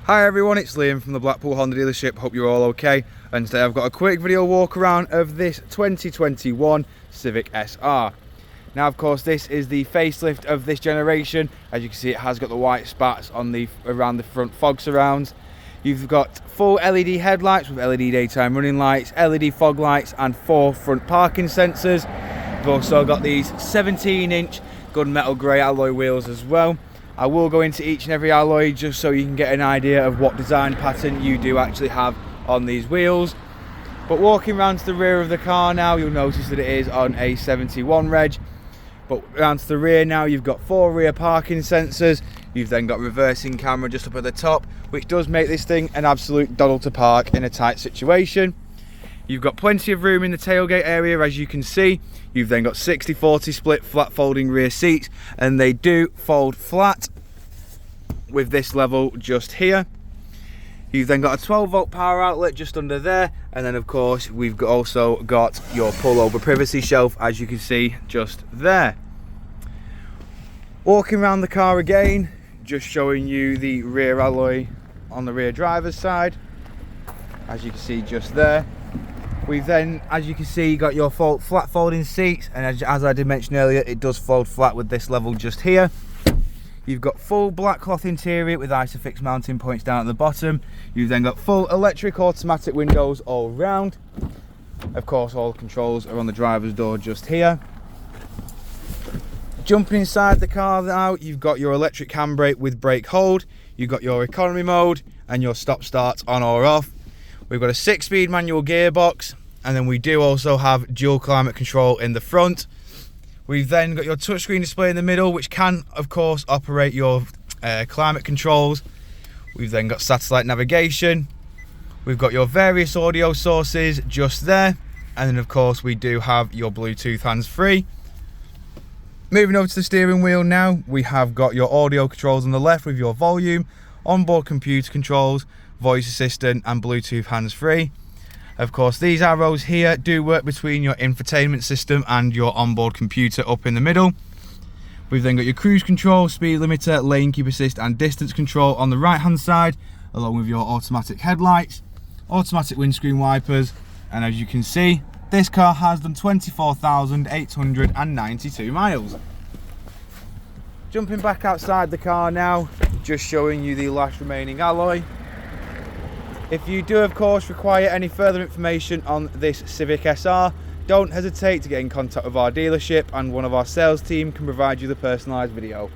Hi everyone, it's Liam from the Blackpool Honda dealership. Hope you're all okay. And today I've got a quick video walk around of this 2021 Civic SR. Now of course this is the facelift of this generation. As you can see, it has got the white spats on around the front fog surrounds. You've got full LED headlights with LED daytime running lights, LED fog lights and 4 front parking sensors. You've also got these 17-inch gunmetal grey alloy wheels as well. I will go into each and every alloy just so you can get an idea of what design pattern you do actually have on these wheels. But walking around to the rear of the car now, you'll notice that it is on a 71 reg. But around to the rear now, you've got 4 rear parking sensors. You've then got reversing camera just up at the top, which does make this thing an absolute doddle to park in a tight situation. You've got plenty of room in the tailgate area, as you can see. You've then got 60-40 split flat folding rear seats, and they do fold flat with this level just here. You've then got a 12-volt power outlet just under there, and then of course we've also got your pull-over privacy shelf, as you can see just there. Walking around the car again, just showing you the rear alloy on the rear driver's side, as you can see just there. We've then, as you can see, got your flat folding seats, and as I did mention earlier, it does fold flat with this level just here. You've got full black cloth interior with Isofix mounting points down at the bottom. You've then got full electric automatic windows all round. Of course, all the controls are on the driver's door just here. Jumping inside the car now, you've got your electric handbrake with brake hold. You've got your economy mode and your stop start on or off. We've got a 6-speed manual gearbox, and then we do also have dual climate control in the front. We've then got your touchscreen display in the middle, which can of course operate your climate controls. We've then got satellite navigation. We've got your various audio sources just there, and then of course we do have your Bluetooth hands-free. Moving over to the steering wheel now, we have got your audio controls on the left with your volume, onboard computer controls, voice assistant and Bluetooth hands-free. Of course, these arrows here do work between your infotainment system and your onboard computer up in the middle. We've then got your cruise control, speed limiter, lane keep assist and distance control on the right hand side, along with your automatic headlights, automatic windscreen wipers, and as you can see, this car has done 24,892 miles. Jumping back outside the car now, just showing you the last remaining alloy. If you do of course require any further information on this Civic SR, don't hesitate to get in contact with our dealership, and one of our sales team can provide you the personalised video.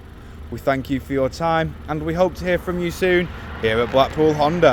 We thank you for your time, and we hope to hear from you soon here at Blackpool Honda.